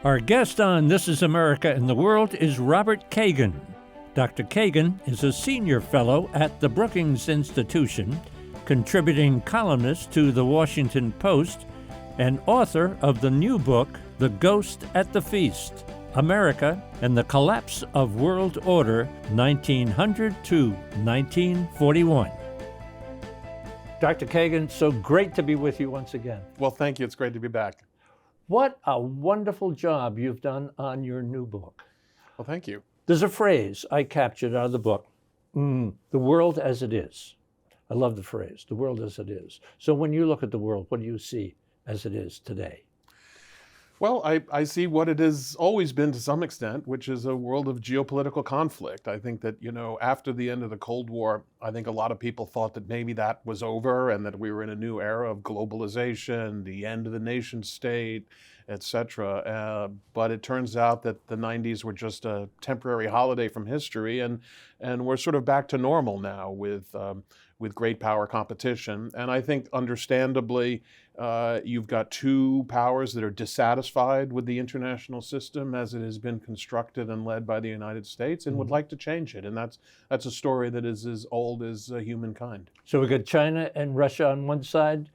Our guest on This is America and the World is Robert Kagan. Dr. Kagan is a senior fellow at the Brookings Institution, contributing columnist to the Washington Post, and author of the new book, The Ghost at the Feast, America and the Collapse of World Order, 1900 to 1941. Dr. Kagan, so great to be with you once again. Well, thank you. It's great to be back. What a wonderful job you've done on your new book. Well, thank you. There's a phrase I captured out of the book, the world as it is. I love the phrase, the world as it is. So when you look at the world, what do you see as it is today? Well, I see what it has always been to some extent, which is a world of geopolitical conflict. I think that, after the end of the Cold War, I think a lot of people thought that maybe that was over and that we were in a new era of globalization, the end of the nation state, etc. But it turns out that the 90s were just a temporary holiday from history, and we're sort of back to normal now with great power competition. And I think, understandably, you've got two powers that are dissatisfied with the international system as it has been constructed and led by the United States and would like to change it. And that's a story that is as old as humankind. So we've got China and Russia on one side,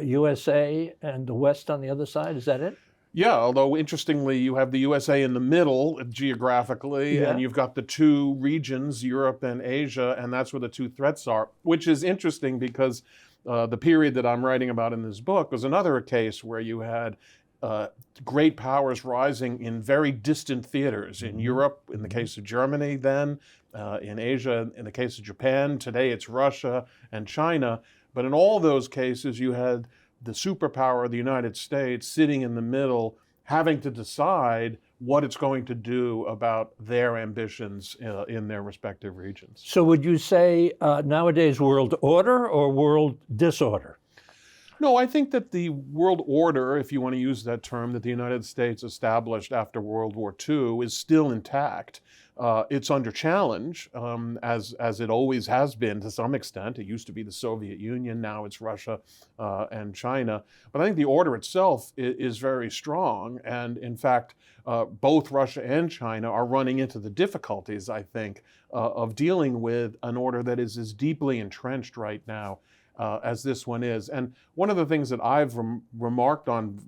USA and the West on the other side. Is that it? Yeah, although interestingly, you have the USA in the middle geographically, and you've got the two regions, Europe and Asia, and that's where the two threats are, which is interesting because the period that I'm writing about in this book was another case where you had great powers rising in very distant theaters. In Europe, in the case of Germany then, in Asia, in the case of Japan, today it's Russia and China. But in all those cases, you had the superpower, the United States, sitting in the middle, having to decide what it's going to do about their ambitions in their respective regions. So would you say nowadays world order or world disorder? No, I think that the world order, if you want to use that term, that the United States established after World War II is still intact. It's under challenge, as it always has been to some extent. It used to be the Soviet Union, now it's Russia and China. But I think the order itself is very strong. And in fact, both Russia and China are running into the difficulties, I think, of dealing with an order that is as deeply entrenched right now as this one is. And one of the things that I've remarked on,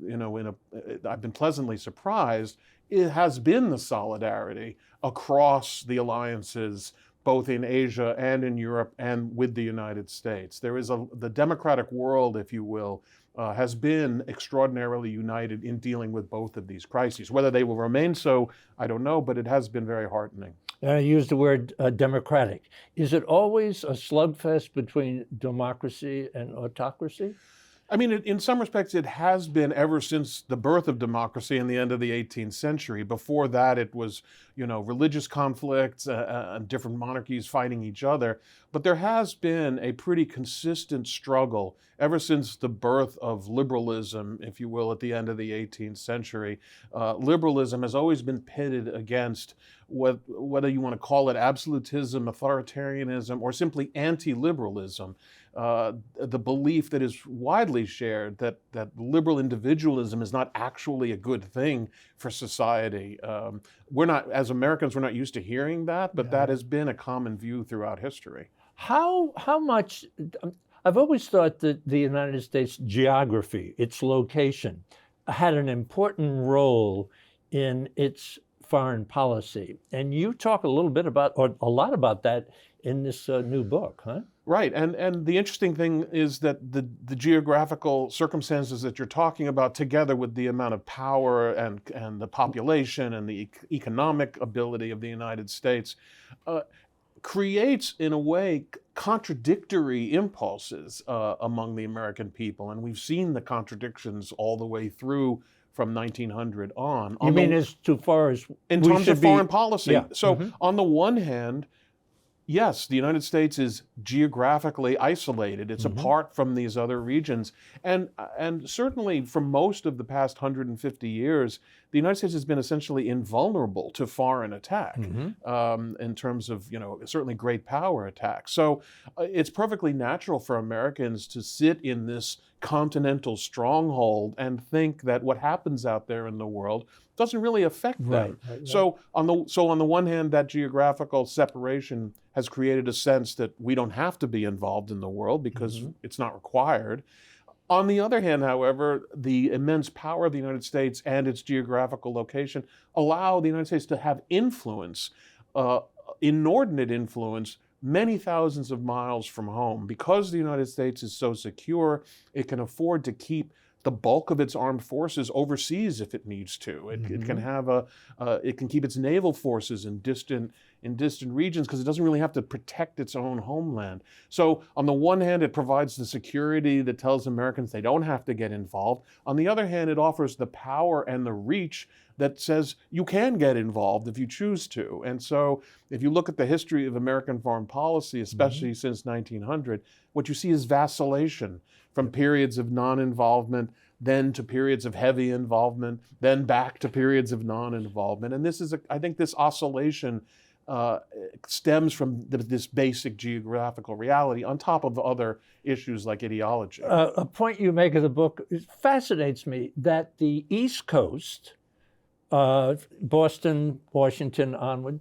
I've been pleasantly surprised, it has been the solidarity across the alliances, both in Asia and in Europe and with the United States. There is the democratic world, if you will, has been extraordinarily united in dealing with both of these crises. Whether they will remain so, I don't know, but it has been very heartening. I use the word democratic. Is it always a slugfest between democracy and autocracy? I mean, in some respects, it has been ever since the birth of democracy in the end of the 18th century. Before that, it was, religious conflicts and different monarchies fighting each other. But there has been a pretty consistent struggle ever since the birth of liberalism, if you will, at the end of the 18th century. Liberalism has always been pitted against whether you want to call it absolutism, authoritarianism, or simply anti-liberalism. The belief that is widely shared that liberal individualism is not actually a good thing for society. As Americans, we're not used to hearing that, but that has been a common view throughout history. How much, I've always thought that the United States geography, its location, had an important role in its foreign policy. And you talk a little bit about, or a lot about that in this new book, huh? Right, and the interesting thing is that the geographical circumstances that you're talking about, together with the amount of power and the population and the economic ability of the United States, creates, in a way, contradictory impulses among the American people. And we've seen the contradictions all the way through from 1900 on. You mean as far as in terms of foreign policy? Yeah. So on the one hand, yes, the United States is geographically isolated. It's apart from these other regions. And certainly for most of the past 150 years, the United States has been essentially invulnerable to foreign attack in terms of, certainly great power attacks. So it's perfectly natural for Americans to sit in this continental stronghold and think that what happens out there in the world doesn't really affect them. Right. So on the one hand, that geographical separation has created a sense that we don't have to be involved in the world because it's not required. On the other hand, however, the immense power of the United States and its geographical location allow the United States to have influence, inordinate influence, many thousands of miles from home. Because the United States is so secure, it can afford to keep the bulk of its armed forces overseas if it needs to. It can have it can keep its naval forces in distant regions because it doesn't really have to protect its own homeland. So on the one hand, it provides the security that tells Americans they don't have to get involved. On the other hand, it offers the power and the reach that says you can get involved if you choose to. And so if you look at the history of American foreign policy, especially since 1900, what you see is vacillation from periods of non-involvement, then to periods of heavy involvement, then back to periods of non-involvement. And this is, I think this oscillation stems from this basic geographical reality on top of other issues like ideology. A point you make of the book fascinates me, that the East Coast, Boston, Washington onward,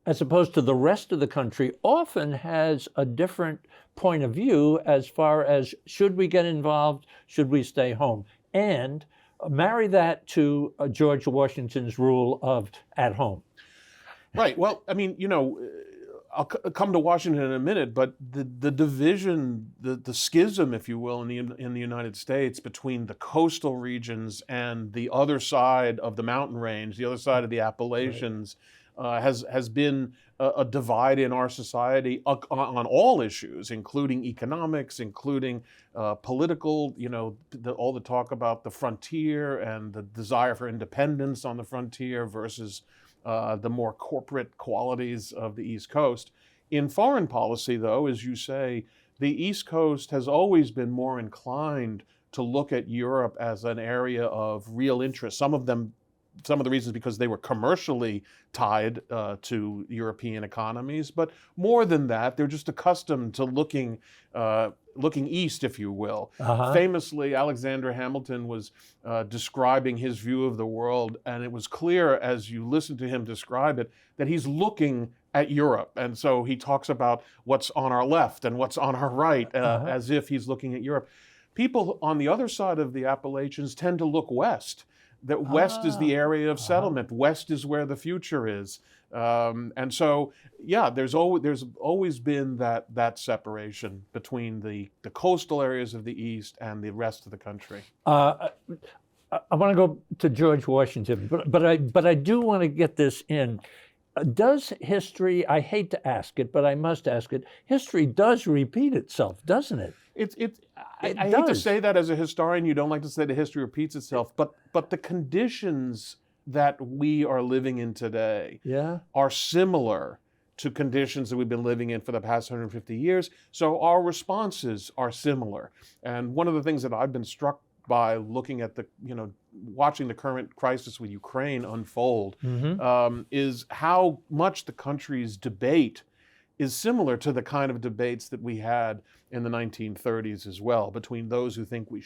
as opposed to the rest of the country, often has a different point of view as far as should we get involved, should we stay home? And marry that to George Washington's rule of at home. Right. Well, I mean, I'll come to Washington in a minute, but the division, the schism, if you will, in the United States between the coastal regions and the other side of the mountain range, the other side of the Appalachians, has been a divide in our society on all issues, including economics, including political, all the talk about the frontier and the desire for independence on the frontier versus the more corporate qualities of the East Coast. In foreign policy, though, as you say, the East Coast has always been more inclined to look at Europe as an area of real interest. Some of the reasons because they were commercially tied to European economies, but more than that, they're just accustomed to looking east, if you will. Famously, Alexander Hamilton was describing his view of the world, and it was clear as you listen to him describe it that he's looking at Europe. And so he talks about what's on our left and what's on our right, as if he's looking at Europe. People on the other side of the Appalachians tend to look west. That west is the area of settlement. West is where the future is. And so, yeah, there's always been that separation between the coastal areas of the East and the rest of the country. I want to go to George Washington, but I do want to get this in. Does history, I hate to ask it, but I must ask it, history does repeat itself, doesn't it? I hate to say that as a historian. You don't like to say that history repeats itself, but the conditions that we are living in today are similar to conditions that we've been living in for the past 150 years. So our responses are similar. And one of the things that I've been struck by looking at watching the current crisis with Ukraine unfold is how much the country's debate is similar to the kind of debates that we had in the 1930s as well, between those who think we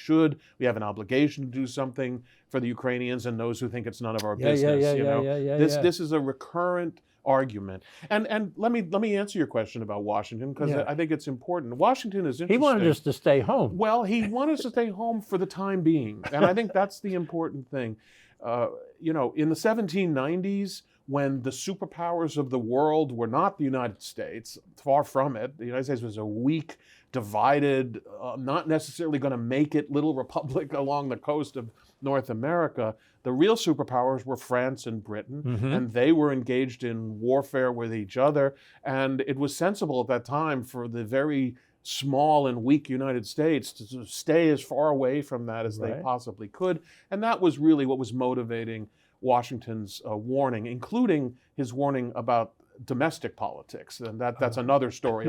have an obligation to do something for the Ukrainians, and those who think it's none of our business. This is a recurrent argument. And let me answer your question about Washington, because I think it's important. Washington is interesting. He wanted us to stay home. Well, he wanted us to stay home for the time being, and I think that's the important thing. In the 1790s, when the superpowers of the world were not the United States, far from it. The United States was a weak, divided, not necessarily going to make it little republic along the coast of North America. The real superpowers were France and Britain, and they were engaged in warfare with each other. And it was sensible at that time for the very small and weak United States to stay as far away from that as they possibly could. And that was really what was motivating Washington's warning, including his warning about domestic politics. And that's another story.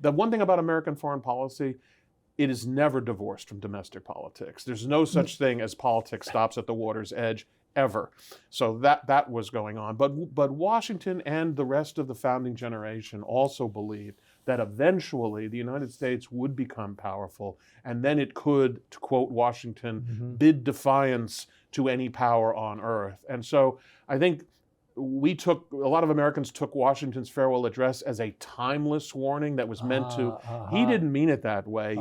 The one thing about American foreign policy, it is never divorced from domestic politics. There's no such thing as politics stops at the water's edge, ever. So that was going on. But Washington and the rest of the founding generation also believed that eventually the United States would become powerful, and then it could, to quote Washington, bid defiance to any power on earth. And so I think a lot of Americans took Washington's farewell address as a timeless warning that was meant to, he didn't mean it that way.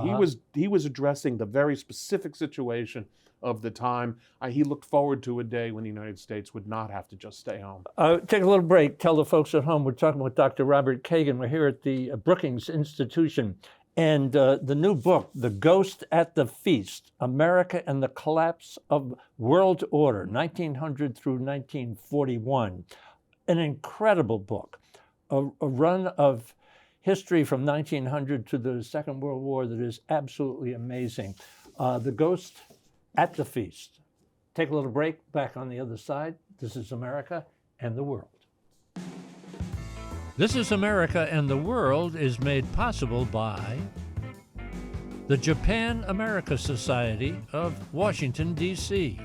He was addressing the very specific situation of the time. He looked forward to a day when the United States would not have to just stay home. Take a little break. Tell the folks at home we're talking with Dr. Robert Kagan. We're here at the Brookings Institution. And the new book, The Ghost at the Feast, America and the Collapse of World Order, 1900 through 1941. An incredible book, a run of history from 1900 to the Second World War that is absolutely amazing. The Ghost at the Feast. Take a little break, back on the other side. This is America and the World. This is America and the World is made possible by the Japan-America Society of Washington, D.C.,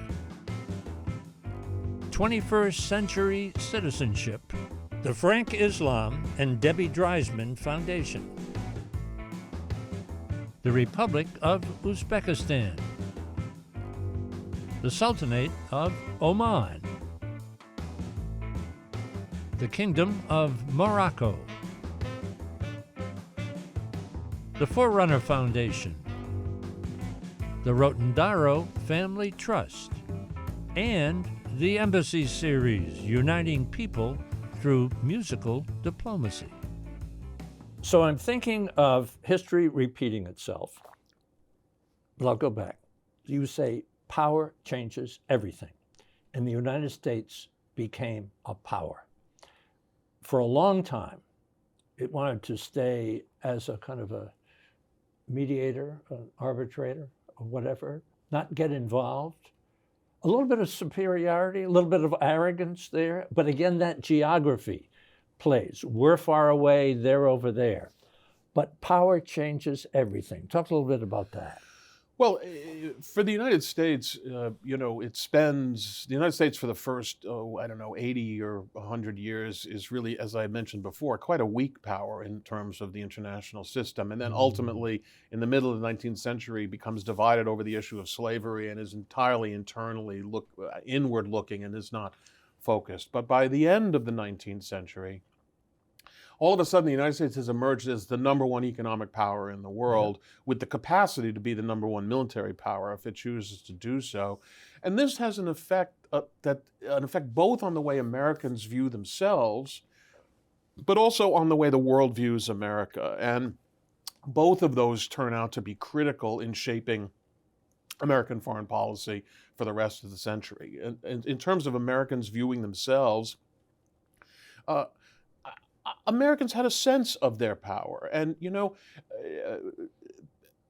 21st Century Citizenship, the Frank Islam and Debbie Dreisman Foundation, the Republic of Uzbekistan, the Sultanate of Oman, the Kingdom of Morocco, the Forerunner Foundation, the Rotendaro Family Trust, and the Embassy Series, uniting people through musical diplomacy. So I'm thinking of history repeating itself, but I'll go back. You say power changes everything, and the United States became a power. For a long time, it wanted to stay as a kind of a mediator, an arbitrator, or whatever, not get involved. A little bit of superiority, a little bit of arrogance there, but again, that geography plays. We're far away, they're over there. But power changes everything. Talk a little bit about that. Well, for the United States, the United States for the first, 80 or 100 years is really, as I mentioned before, quite a weak power in terms of the international system. And then ultimately, in the middle of the 19th century, becomes divided over the issue of slavery and is entirely inward looking and is not focused. But by the end of the 19th century, all of a sudden, the United States has emerged as the number one economic power in the world, with the capacity to be the number one military power if it chooses to do so. And this has an effect both on the way Americans view themselves, but also on the way the world views America. And both of those turn out to be critical in shaping American foreign policy for the rest of the century. And in terms of Americans viewing themselves, Americans had a sense of their power. And,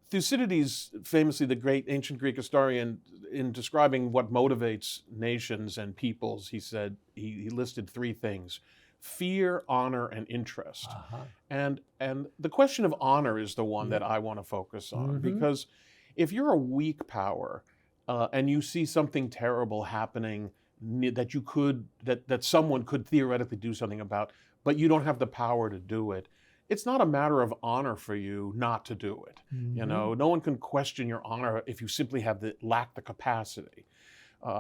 Thucydides, famously the great ancient Greek historian, in describing what motivates nations and peoples, he said, he listed three things: fear, honor, and interest. And the question of honor is the one that I want to focus on, because if you're a weak power and you see something terrible happening that someone could theoretically do something about, but you don't have the power to do it, it's not a matter of honor for you not to do it. No one can question your honor if you simply lack the capacity.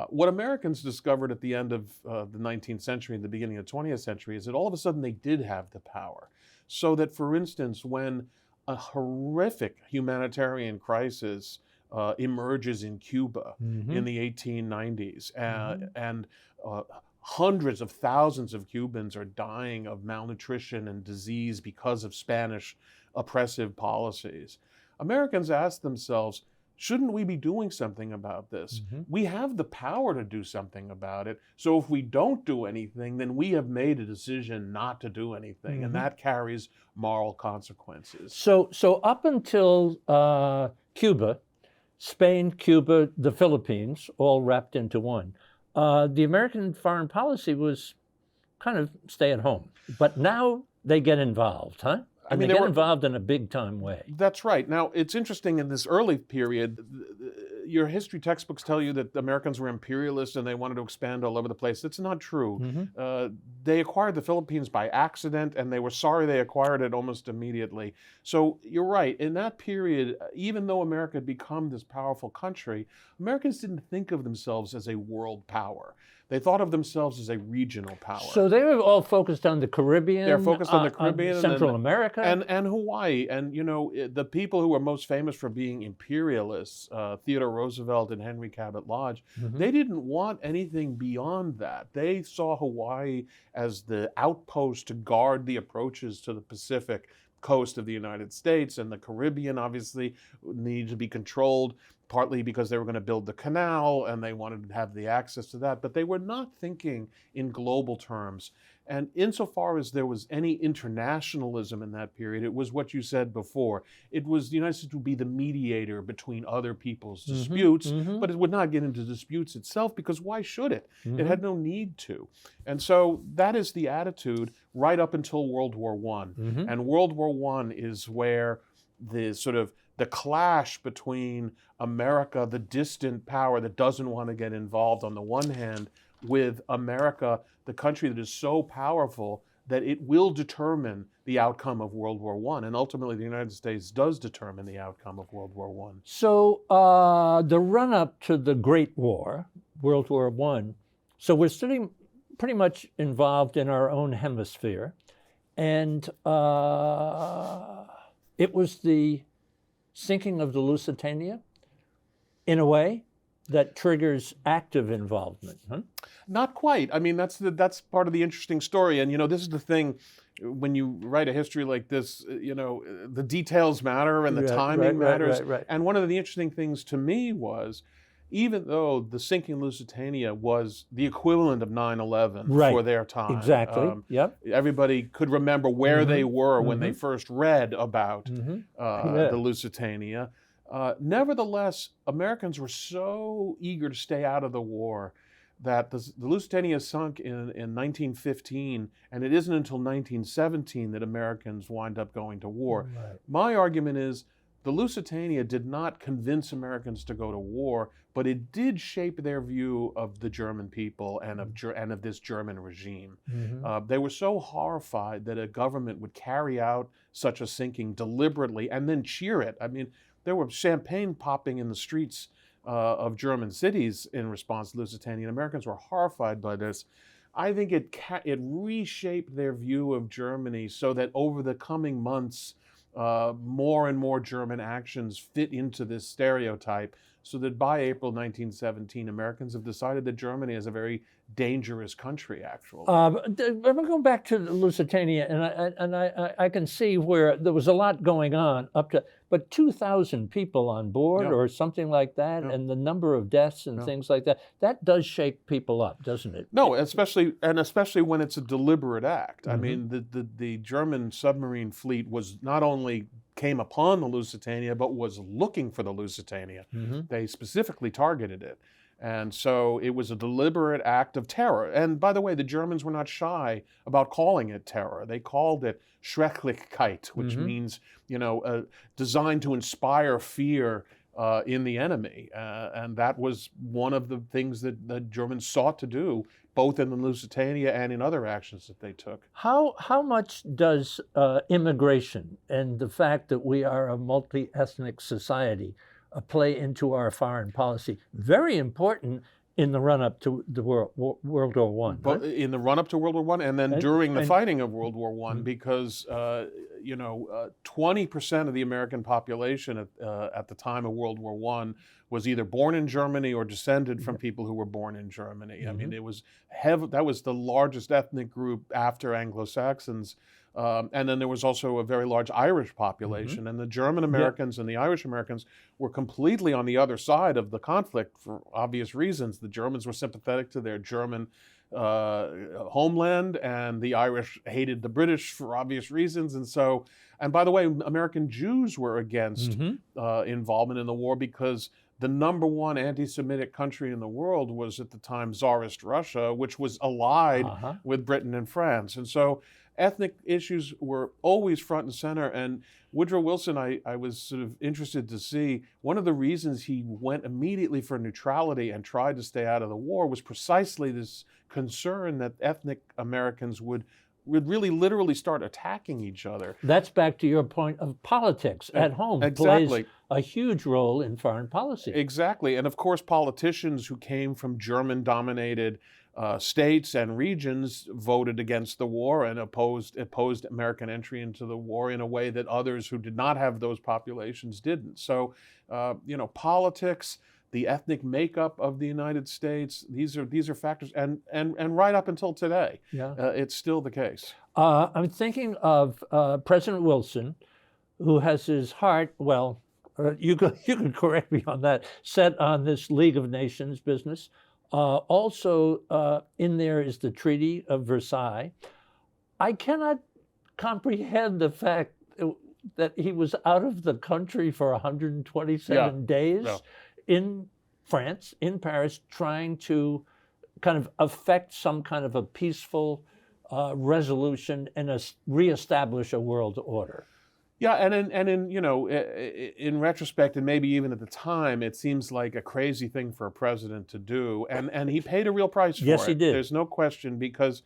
What Americans discovered at the end of the 19th century and the beginning of the 20th century is that all of a sudden they did have the power. So that, for instance, when a horrific humanitarian crisis emerges in Cuba in the 1890s, and hundreds of thousands of Cubans are dying of malnutrition and disease because of Spanish oppressive policies, Americans ask themselves, shouldn't we be doing something about this? We have the power to do something about it. So if we don't do anything, then we have made a decision not to do anything, and that carries moral consequences. So up until Cuba, Spain, Cuba, the Philippines, all wrapped into one, the American foreign policy was kind of stay at home. But now they get involved, huh? And they get involved in a big time way. That's right. Now, it's interesting in this early period, your history textbooks tell you that the Americans were imperialists and they wanted to expand all over the place. That's not true. They acquired the Philippines by accident, and they were sorry they acquired it almost immediately. So you're right. In that period, even though America had become this powerful country, Americans didn't think of themselves as a world power. They thought of themselves as a regional power. So they were all focused on the Caribbean. They're focused on the Caribbean, on Central America, and Hawaii. And the people who were most famous for being imperialists, Theodore Roosevelt and Henry Cabot Lodge, they didn't want anything beyond that. They saw Hawaii as the outpost to guard the approaches to the Pacific coast of the United States, and the Caribbean obviously needed to be controlled, partly because they were going to build the canal and they wanted to have the access to that, but they were not thinking in global terms. And insofar as there was any internationalism in that period, it was what you said before. It was the United States would be the mediator between other people's disputes, but it would not get into disputes itself, because why should it? It had no need to. And so that is the attitude right up until World War I. And World War I is where the sort of the clash between America, the distant power that doesn't want to get involved on the one hand, with America, the country that is so powerful that it will determine the outcome of World War I. And ultimately, the United States does determine the outcome of World War I. So the run-up to the Great War, World War I, so we're sitting pretty much involved in our own hemisphere. And it was the sinking of the Lusitania, in a way, that triggers active involvement. Not quite. I mean, that's part of the interesting story. And this is the thing, when you write a history like this, the details matter and the timing matters. Right. And one of the interesting things to me was, even though the sinking Lusitania was the equivalent of 9/11 for their time. Exactly. Everybody could remember where they were when they first read about the Lusitania. Nevertheless, Americans were so eager to stay out of the war that the Lusitania sunk in 1915, and it isn't until 1917 that Americans wind up going to war. My argument is, the Lusitania did not convince Americans to go to war, but it did shape their view of the German people and of this German regime. They were so horrified that a government would carry out such a sinking deliberately and then cheer it. I mean, there were champagne popping in the streets of German cities in response to Lusitania, and Americans were horrified by this. I think it reshaped their view of Germany so that over the coming months, more and more German actions fit into this stereotype, so that by April 1917, Americans have decided that Germany is a very dangerous country, actually. I'm going back to the Lusitania, and I can see where there was a lot going on but 2,000 people on board or something like that, and the number of deaths and things like that does shake people up, doesn't it? No, especially when it's a deliberate act. I mean, the German submarine fleet was not only came upon the Lusitania, but was looking for the Lusitania. They specifically targeted it. And so it was a deliberate act of terror. And by the way, the Germans were not shy about calling it terror. They called it Schrecklichkeit, which means, designed to inspire fear in the enemy. And that was one of the things that the Germans sought to do, both in the Lusitania and in other actions that they took. How much does immigration and the fact that we are a multi-ethnic society play into our foreign policy? Very important in the run-up to the World War I. But in the run-up to World War I, and then during the fighting of World War I, because 20% of the American population at the time of World War I was either born in Germany or descended from people who were born in Germany. I mean, it was that was the largest ethnic group after Anglo-Saxons. And then there was also a very large Irish population, and the German Americans and the Irish Americans were completely on the other side of the conflict for obvious reasons. The Germans were sympathetic to their German homeland, and the Irish hated the British for obvious reasons. And by the way, American Jews were against involvement in the war, because the number one anti-Semitic country in the world was at the time Tsarist Russia, which was allied with Britain and France. And so ethnic issues were always front and center. And Woodrow Wilson, I was sort of interested to see, one of the reasons he went immediately for neutrality and tried to stay out of the war was precisely this concern that ethnic Americans would really literally start attacking each other. That's back to your point of politics at home. Exactly. Plays a huge role in foreign policy. Exactly. And of course, politicians who came from German-dominated states and regions voted against the war and opposed American entry into the war in a way that others who did not have those populations didn't. So, politics, the ethnic makeup of the United States, these are factors, and right up until today, it's still the case. I'm thinking of President Wilson, who has his heart, well, you can correct me on that, set on this League of Nations business. Also in there is the Treaty of Versailles. I cannot comprehend the fact that he was out of the country for 127 days in France, in Paris, trying to kind of effect some kind of a peaceful resolution and reestablish a world order. Yeah, and in retrospect, and maybe even at the time, it seems like a crazy thing for a president to do, and he paid a real price for it. Yes, he did. There's no question, because,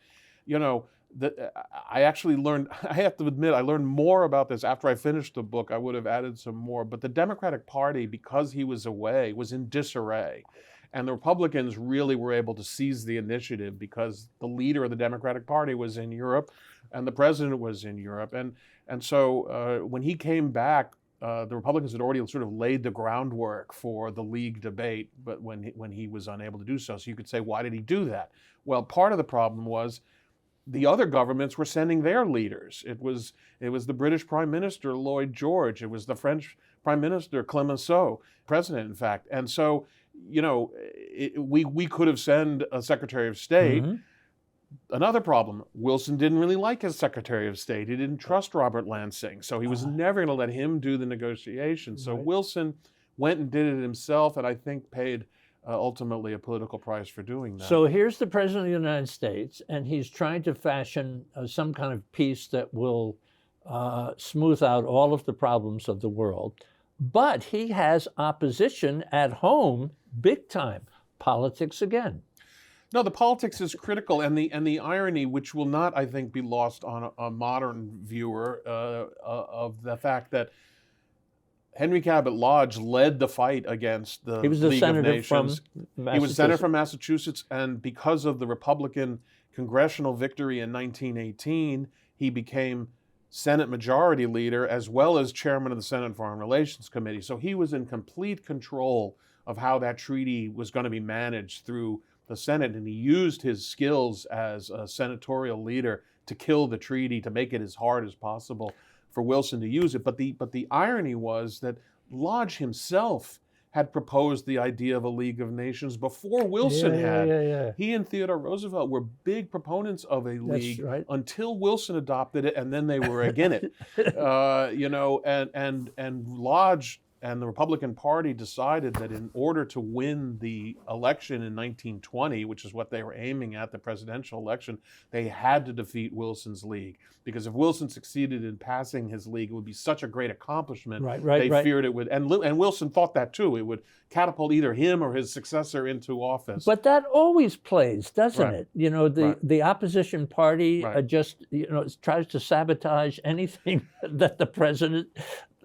I actually learned. I have to admit, I learned more about this after I finished the book. I would have added some more, but the Democratic Party, because he was away, was in disarray. And the Republicans really were able to seize the initiative because the leader of the Democratic Party was in Europe and the president was in Europe. And so when he came back, the Republicans had already sort of laid the groundwork for the League debate, but when he was unable to do so. So you could say, why did he do that? Well, part of the problem was the other governments were sending their leaders. It was the British Prime Minister, Lloyd George. It was the French Prime Minister, Clemenceau, president, in fact. And so, we could have sent a Secretary of State. Mm-hmm. Another problem, Wilson didn't really like his Secretary of State. He didn't trust Robert Lansing, so he was never going to let him do the negotiations. So Wilson went and did it himself, and I think paid ultimately a political price for doing that. So here's the President of the United States, and he's trying to fashion some kind of peace that will smooth out all of the problems of the world. But he has opposition at home, big time. Politics again. No, the politics is critical, and the irony, which will not, I think, be lost on a modern viewer, of the fact that Henry Cabot Lodge led the fight against the League of Nations. He was senator from Massachusetts, and because of the Republican congressional victory in 1918, he became Senate Majority Leader as well as Chairman of the Senate Foreign Relations Committee. So he was in complete control of how that treaty was going to be managed through the Senate, and he used his skills as a senatorial leader to kill the treaty, to make it as hard as possible for Wilson to use it. But the irony was that Lodge himself had proposed the idea of a League of Nations before Wilson had. He and Theodore Roosevelt were big proponents of a league until Wilson adopted it, and then they were against it. And Lodge and the Republican Party decided that in order to win the election in 1920, which is what they were aiming at, the presidential election, they had to defeat Wilson's league. Because if Wilson succeeded in passing his league, it would be such a great accomplishment. They feared it would, and Wilson thought that too. It would catapult either him or his successor into office. But that always plays, doesn't it? The opposition party just tries to sabotage anything that the president,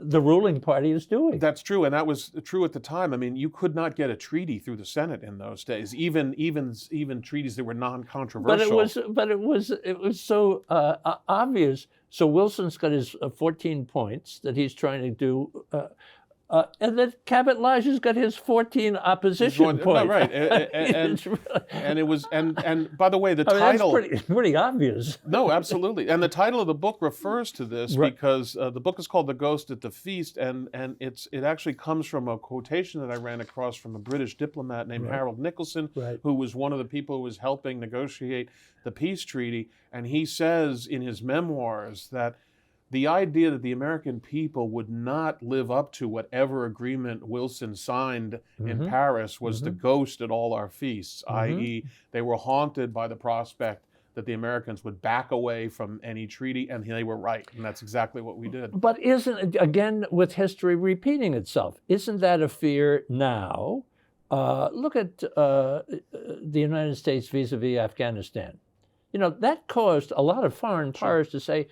the ruling party, is doing. That's true, and that was true at the time. I mean, you could not get a treaty through the Senate in those days, even treaties that were non-controversial. But it was so obvious. So Wilson's got his 14 points that he's trying to do, and then Cabot Lodge has got his 14 opposition points. No, right, and it was and by the way, the title that's pretty obvious. No, absolutely, and the title of the book refers to this because the book is called "The Ghost at the Feast," and it actually comes from a quotation that I ran across from a British diplomat named Harold Nicholson, who was one of the people who was helping negotiate the peace treaty, and he says in his memoirs that the idea that the American people would not live up to whatever agreement Wilson signed in Paris was the ghost at all our feasts, i.e. they were haunted by the prospect that the Americans would back away from any treaty, and they were right, and that's exactly what we did. But isn't, again, with history repeating itself, isn't that a fear now? Look at the United States vis-a-vis Afghanistan. That caused a lot of foreign powers to say,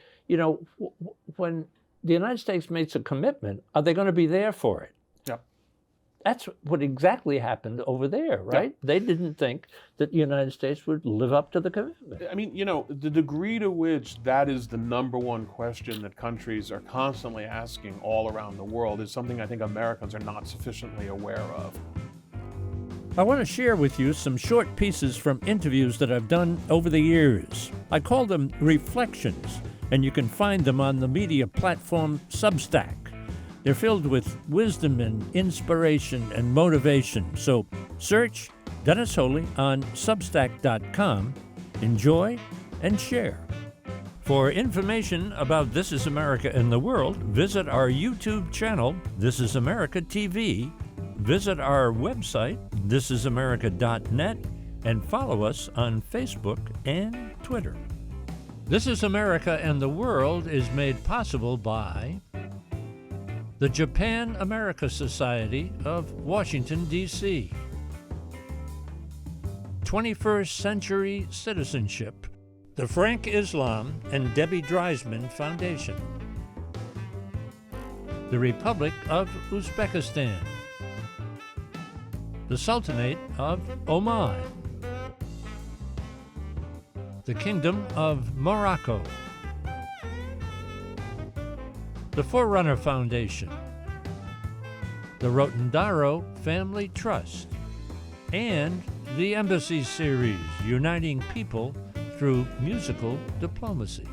when the United States makes a commitment, are they going to be there for it? Yep. That's what exactly happened over there, right? Yep. They didn't think that the United States would live up to the commitment. I mean, the degree to which that is the number one question that countries are constantly asking all around the world is something I think Americans are not sufficiently aware of. I want to share with you some short pieces from interviews that I've done over the years. I call them reflections, and you can find them on the media platform Substack. They're filled with wisdom and inspiration and motivation. So search Dennis Wholey on Substack.com. Enjoy and share. For information about This Is America in the World, visit our YouTube channel, This Is America TV. Visit our website, thisisamerica.net, and follow us on Facebook and Twitter. This Is America and the World is made possible by the Japan-America Society of Washington, D.C., 21st Century Citizenship, the Frank Islam and Debbie Dreisman Foundation, the Republic of Uzbekistan, the Sultanate of Oman, the Kingdom of Morocco, the Forerunner Foundation, the Rotondaro Family Trust, and the Embassy Series, Uniting People Through Musical Diplomacy.